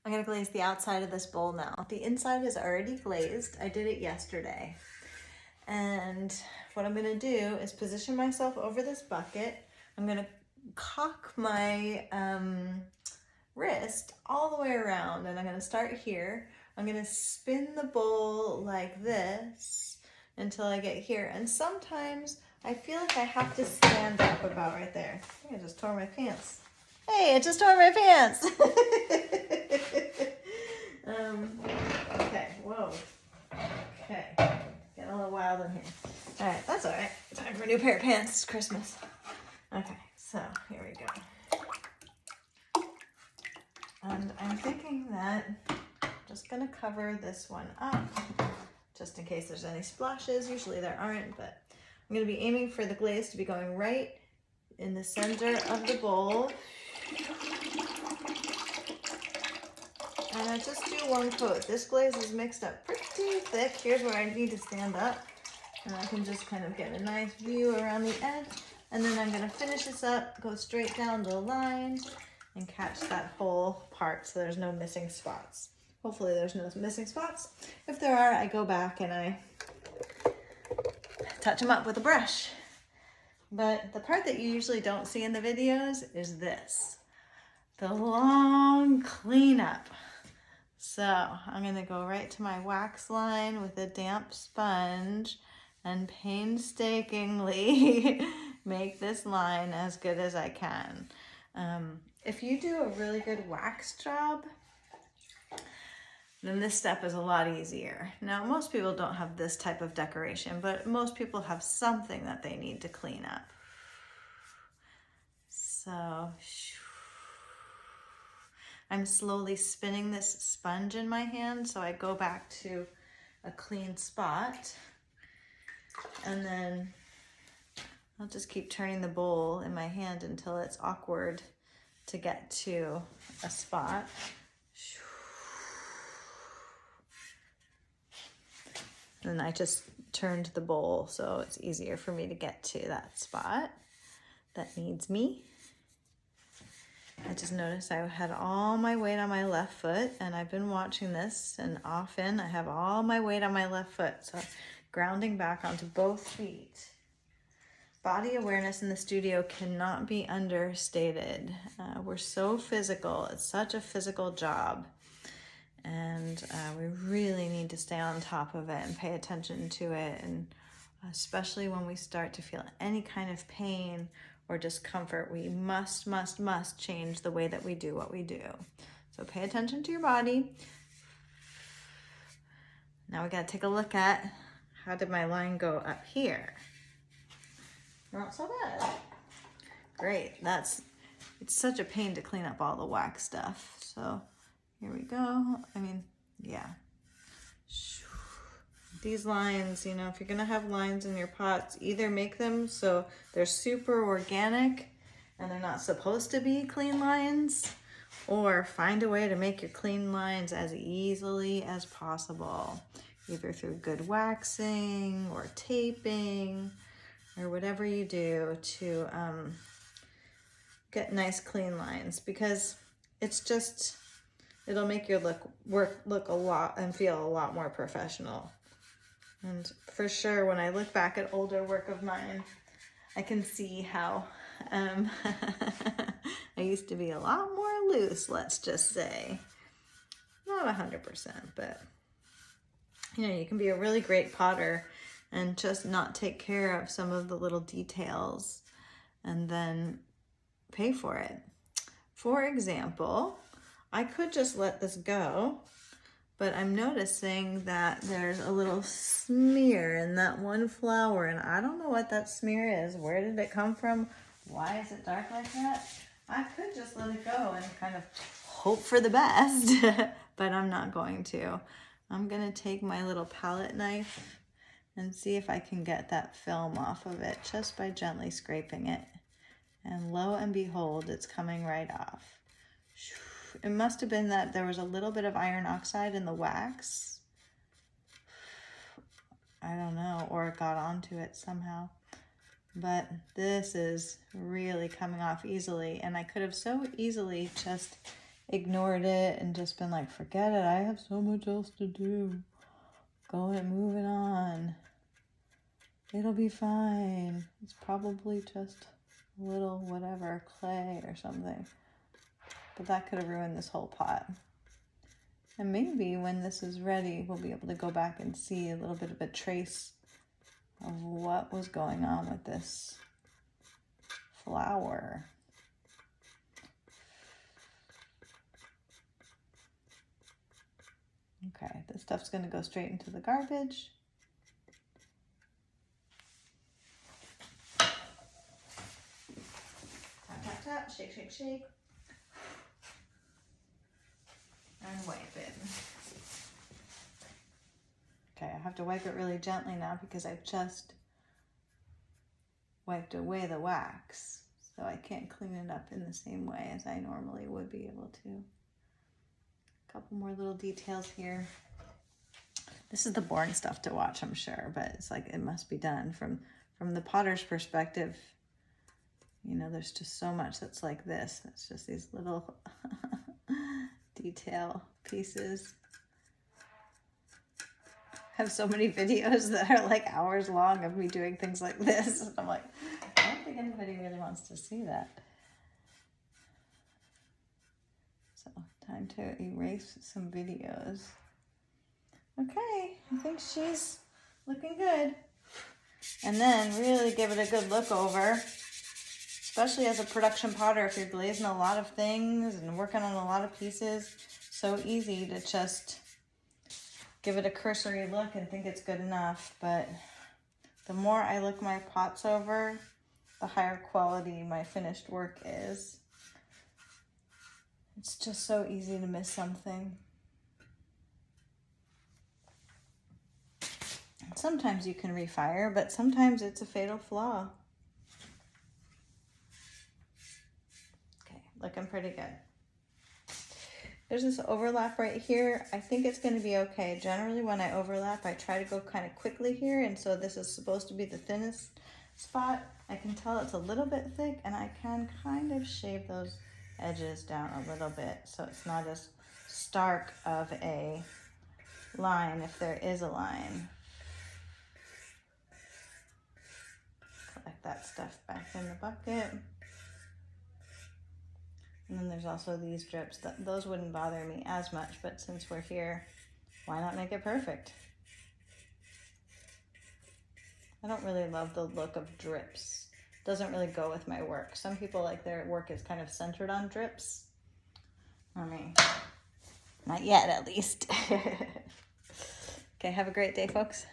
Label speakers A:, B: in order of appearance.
A: I'm gonna glaze the outside of this bowl now. The inside is already glazed. I did it yesterday. And what I'm gonna do is position myself over this bucket. I'm gonna cock my wrist all the way around, and I'm gonna start here. I'm gonna spin the bowl like this until I get here. And sometimes I feel like I have to stand up about right there. I think I just tore my pants. Hey, I just tore my pants. Okay, whoa. Okay, getting a little wild in here. All right, that's all right. Time for a new pair of pants. It's Christmas. Okay, so here we go. And I'm thinking that I'm just gonna cover this one up just in case there's any splashes. Usually there aren't, but I'm gonna be aiming for the glaze to be going right in the center of the bowl. And I just do one coat. This glaze is mixed up pretty thick. Here's where I need to stand up. And I can just kind of get a nice view around the edge. And then I'm gonna finish this up, go straight down the line, and catch that whole part so there's no missing spots. Hopefully there's no missing spots. If there are, I go back and I touch them up with a brush. But the part that you usually don't see in the videos is this, the long cleanup. So I'm gonna go right to my wax line with a damp sponge and painstakingly make this line as good as I can. If you do a really good wax job, then this step is a lot easier. Now, most people don't have this type of decoration, but most people have something that they need to clean up. So, I'm slowly spinning this sponge in my hand so I go back to a clean spot. And then I'll just keep turning the bowl in my hand until it's awkward to get to a spot. And I just turned the bowl so it's easier for me to get to that spot that needs me. I just noticed I had all my weight on my left foot, and I've been watching this, and often I have all my weight on my left foot, so grounding back onto both feet. Body awareness in the studio cannot be understated. We're so physical. It's such a physical job, and we really need to stay on top of it and pay attention to it, and especially when we start to feel any kind of pain or discomfort, we must change the way that we do what we do. So pay attention to your body. Now we gotta take a look at, how did my line go up here? Not so bad. Great, it's such a pain to clean up all the wax stuff. So here we go. I mean, yeah. These lines, you know, if you're gonna have lines in your pots, either make them so they're super organic and they're not supposed to be clean lines, or find a way to make your clean lines as easily as possible, either through good waxing or taping or whatever you do to get nice clean lines, because it's just, it'll make your look a lot and feel a lot more professional. And for sure, when I look back at older work of mine, I can see how I used to be a lot more loose, let's just say. Not 100%, but you know, you can be a really great potter and just not take care of some of the little details and then pay for it. For example, I could just let this go, but I'm noticing that there's a little smear in that one flower, and I don't know what that smear is. Where did it come from? Why is it dark like that? I could just let it go and kind of hope for the best, but I'm not going to. I'm gonna take my little palette knife and see if I can get that film off of it just by gently scraping it. And lo and behold, it's coming right off. It must have been that there was a little bit of iron oxide in the wax. I don't know, or it got onto it somehow. But this is really coming off easily, and I could have so easily just ignored it and just been like, forget it, I have so much else to do. Moving on. It'll be fine. It's probably just a little whatever, clay or something. But that could have ruined this whole pot. And maybe when this is ready, we'll be able to go back and see a little bit of a trace of what was going on with this flower. Okay, this stuff's going to go straight into the garbage. Tap, tap, tap, shake, shake, shake. And wipe it. Okay, I have to wipe it really gently now because I've just wiped away the wax. So I can't clean it up in the same way as I normally would be able to. A couple more little details here. This is the boring stuff to watch, I'm sure, but it's like it must be done from the potter's perspective. You know, there's just so much that's like this. It's just these little detail pieces. I have so many videos that are like hours long of me doing things like this. And I'm like, I don't think anybody really wants to see that. So time to erase some videos. Okay, I think she's looking good. And then really give it a good look over, especially as a production potter. If you're glazing a lot of things and working on a lot of pieces, so easy to just give it a cursory look and think it's good enough. But the more I look my pots over, the higher quality my finished work is. It's just so easy to miss something. Sometimes you can refire, but sometimes it's a fatal flaw. Okay, looking pretty good. There's this overlap right here. I think it's going to be okay. Generally, when I overlap, I try to go kind of quickly here, and so this is supposed to be the thinnest spot. I can tell it's a little bit thick, and I can kind of shave those edges down a little bit so it's not as stark of a line if there is a line. Collect that stuff back in the bucket. And then there's also these drips. Those wouldn't bother me as much, but since we're here, why not make it perfect? I don't really love the look of drips. Doesn't really go with my work. Some people like their work is kind of centered on drips. I mean, not yet at least. Okay, have a great day, folks.